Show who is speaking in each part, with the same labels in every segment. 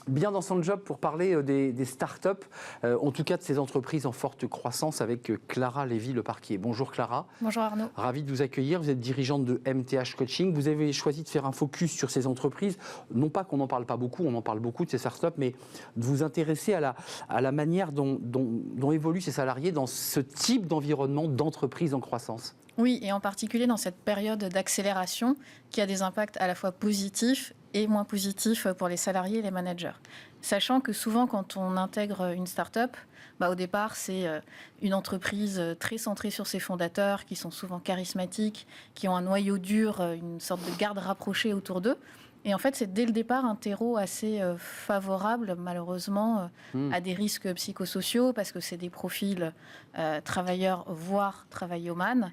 Speaker 1: Bien dans son job pour parler des startups, en tout cas de ces entreprises en forte croissance avec Clara Lévy-Leparquier. Bonjour Clara.
Speaker 2: Bonjour Arnaud.
Speaker 1: Ravi de vous accueillir. Vous êtes dirigeante de MTH Coaching. Vous avez choisi de faire un focus sur ces entreprises. Non pas qu'on n'en parle pas beaucoup, on en parle beaucoup de ces startups, mais de vous intéresser à la manière dont évoluent ces salariés dans ce type d'environnement d'entreprise en croissance.
Speaker 2: Oui, et en particulier dans cette période d'accélération qui a des impacts à la fois positifs et moins positifs pour les salariés et les managers. Sachant que souvent, quand on intègre une start-up, au départ, c'est une entreprise très centrée sur ses fondateurs, qui sont souvent charismatiques, qui ont un noyau dur, une sorte de garde rapprochée autour d'eux. Et en fait, c'est dès le départ un terreau assez favorable, malheureusement, à des risques psychosociaux, parce que c'est des profils travailleurs, voire travaillomanes.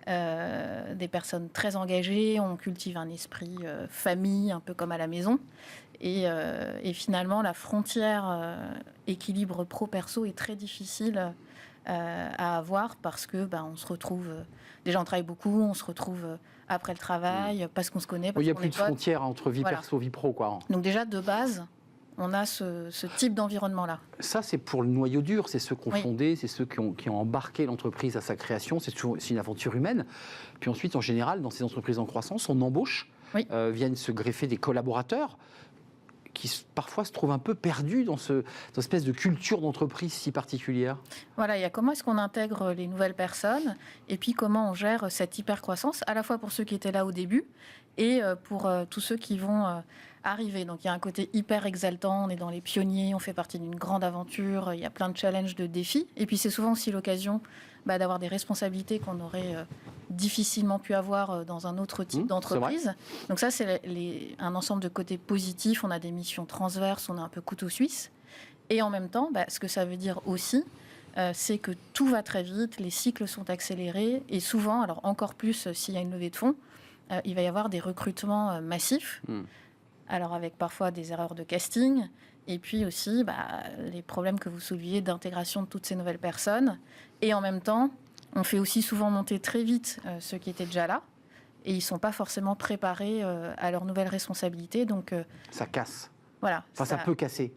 Speaker 2: Des personnes très engagées, on cultive un esprit famille, un peu comme à la maison. Et finalement, la frontière équilibre pro-perso est très difficile à avoir parce que on se retrouve... déjà, on travaille beaucoup, on se retrouve après le travail, parce qu'on se connaît.
Speaker 1: Il n'y a plus de frontières entre vie perso, vie pro, quoi.
Speaker 2: Donc déjà, de base... on a ce type d'environnement-là.
Speaker 1: Ça, c'est pour le noyau dur, c'est ceux qui ont fondé, c'est ceux qui ont embarqué l'entreprise à sa création, c'est une aventure humaine. Puis ensuite, en général, dans ces entreprises en croissance, on embauche, viennent se greffer des collaborateurs qui parfois se trouvent un peu perdus dans cette espèce de culture d'entreprise si particulière.
Speaker 2: Voilà, il y a comment est-ce qu'on intègre les nouvelles personnes et puis comment on gère cette hyper-croissance, à la fois pour ceux qui étaient là au début et pour tous ceux qui vont arriver. Donc il y a un côté hyper exaltant, on est dans les pionniers, on fait partie d'une grande aventure, il y a plein de challenges, de défis. Et puis c'est souvent aussi l'occasion d'avoir des responsabilités qu'on aurait difficilement pu avoir dans un autre type d'entreprise. Donc ça, c'est un ensemble de côtés positifs. On a des missions transverses, on a un peu couteau suisse. Et en même temps, ce que ça veut dire aussi, c'est que tout va très vite, les cycles sont accélérés. Et souvent, alors encore plus s'il y a une levée de fonds, il va y avoir des recrutements massifs. Alors avec parfois des erreurs de casting, et puis aussi les problèmes que vous souleviez d'intégration de toutes ces nouvelles personnes. Et en même temps, on fait aussi souvent monter très vite ceux qui étaient déjà là, et ils ne sont pas forcément préparés à leurs nouvelles responsabilités. Donc,
Speaker 1: ça casse.
Speaker 2: Voilà.
Speaker 1: Enfin, ça peut casser.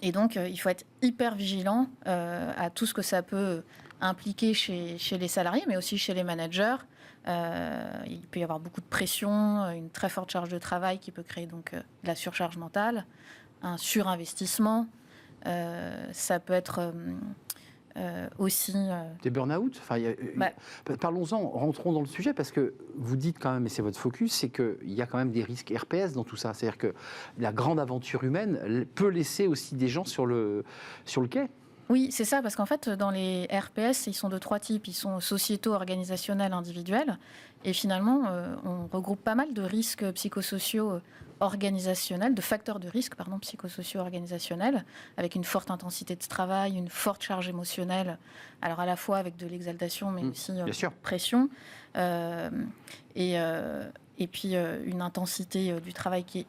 Speaker 2: Et donc, il faut être hyper vigilant à tout ce que ça peut impliquer chez les salariés, mais aussi chez les managers. Il peut y avoir beaucoup de pression, une très forte charge de travail qui peut créer donc de la surcharge mentale, un surinvestissement. Ça peut être aussi...
Speaker 1: Des burn-out. Parlons-en, rentrons dans le sujet, parce que vous dites quand même, et c'est votre focus, c'est qu'il y a quand même des risques RPS dans tout ça. C'est-à-dire que la grande aventure humaine peut laisser aussi des gens sur le quai.
Speaker 2: Oui, c'est ça, parce qu'en fait, dans les RPS, ils sont de trois types. Ils sont sociétaux, organisationnels, individuels. Et finalement, on regroupe pas mal de risques psychosociaux organisationnels, de facteurs de risque, psychosociaux organisationnels, avec une forte intensité de travail, une forte charge émotionnelle, alors à la fois avec de l'exaltation, mais aussi pression. Et puis une intensité du travail qui est...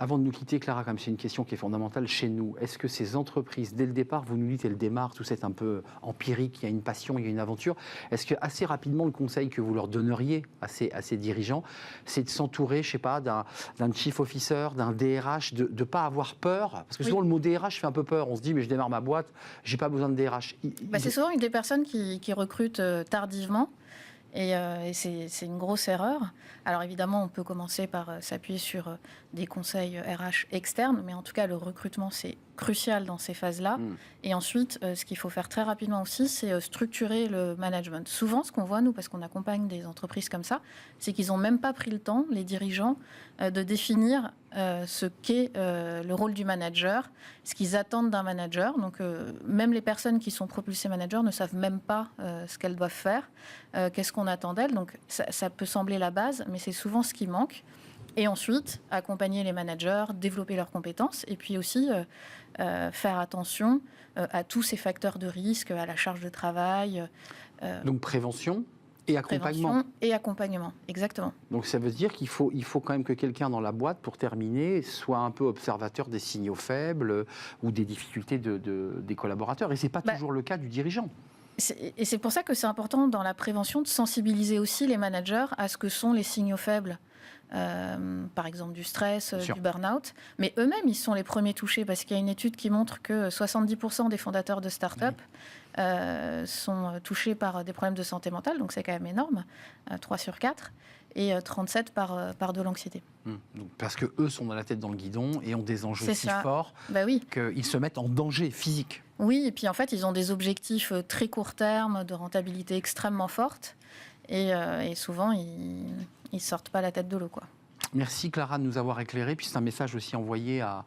Speaker 1: Avant de nous quitter, Clara, comme c'est une question qui est fondamentale chez nous, est-ce que ces entreprises, dès le départ, vous nous dites, elles démarrent, tout c'est un peu empirique, il y a une passion, il y a une aventure, est-ce que assez rapidement, le conseil que vous leur donneriez à ces dirigeants, c'est de s'entourer, je sais pas, d'un chief officer, d'un DRH, de ne pas avoir peur? Parce que souvent, le mot DRH fait un peu peur. On se dit, mais je démarre ma boîte, j'ai pas besoin de DRH.
Speaker 2: C'est souvent une des personnes qui recrutent tardivement. Et c'est une grosse erreur. Alors évidemment, on peut commencer par s'appuyer sur des conseils RH externes, mais en tout cas, le recrutement, c'est crucial dans ces phases-là. Et ensuite, ce qu'il faut faire très rapidement aussi, c'est structurer le management. Souvent, ce qu'on voit, nous, parce qu'on accompagne des entreprises comme ça, c'est qu'ils n'ont même pas pris le temps, les dirigeants, de définir ce qu'est le rôle du manager, ce qu'ils attendent d'un manager. Donc, même les personnes qui sont propulsées managers ne savent même pas ce qu'elles doivent faire, qu'est-ce qu'on attend d'elles. Donc, ça peut sembler la base, mais c'est souvent ce qui manque. Et ensuite, accompagner les managers, développer leurs compétences, et puis aussi faire attention à tous ces facteurs de risque, à la charge de travail.
Speaker 1: Donc, prévention et accompagnement.
Speaker 2: Prévention et accompagnement, exactement.
Speaker 1: Donc ça veut dire qu'il faut quand même que quelqu'un dans la boîte, pour terminer, soit un peu observateur des signaux faibles ou des difficultés des collaborateurs. Et ce n'est pas toujours le cas du dirigeant.
Speaker 2: Et c'est pour ça que c'est important dans la prévention de sensibiliser aussi les managers à ce que sont les signaux faibles. Par exemple du stress, du burn-out. Mais eux-mêmes, ils sont les premiers touchés parce qu'il y a une étude qui montre que 70% des fondateurs de start-up sont touchés par des problèmes de santé mentale, donc c'est quand même énorme, 3 sur 4, et 37 par de l'anxiété.
Speaker 1: Donc, parce qu'eux sont dans la tête dans le guidon et ont des enjeux si forts
Speaker 2: oui.
Speaker 1: qu'ils se mettent en danger physique.
Speaker 2: Oui, et puis en fait, ils ont des objectifs très court terme, de rentabilité extrêmement forte, et souvent, ils ne sortent pas la tête de l'eau, quoi.
Speaker 1: Merci Clara de nous avoir éclairé. Puis c'est un message aussi envoyé à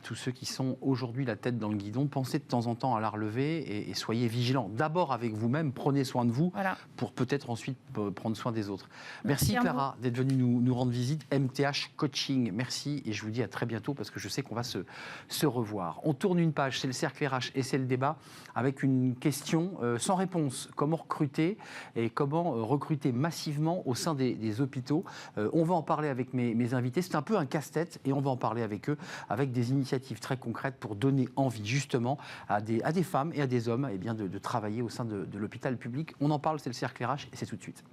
Speaker 1: tous ceux qui sont aujourd'hui la tête dans le guidon. Pensez de temps en temps à la relever et soyez vigilants. D'abord avec vous-même, prenez soin de vous pour peut-être ensuite prendre soin des autres. Merci Clara d'être venue nous rendre visite. MTH Coaching, merci et je vous dis à très bientôt parce que je sais qu'on va se revoir. On tourne une page, c'est le cercle RH et c'est le débat avec une question sans réponse. Comment recruter et comment recruter massivement au sein des hôpitaux. On va en parler avec mes invités. C'est un peu un casse-tête et on va en parler avec eux, avec des initiatives très concrètes pour donner envie justement à des femmes et à des hommes de travailler au sein de l'hôpital public. On en parle, c'est le cercle RH et c'est tout de suite.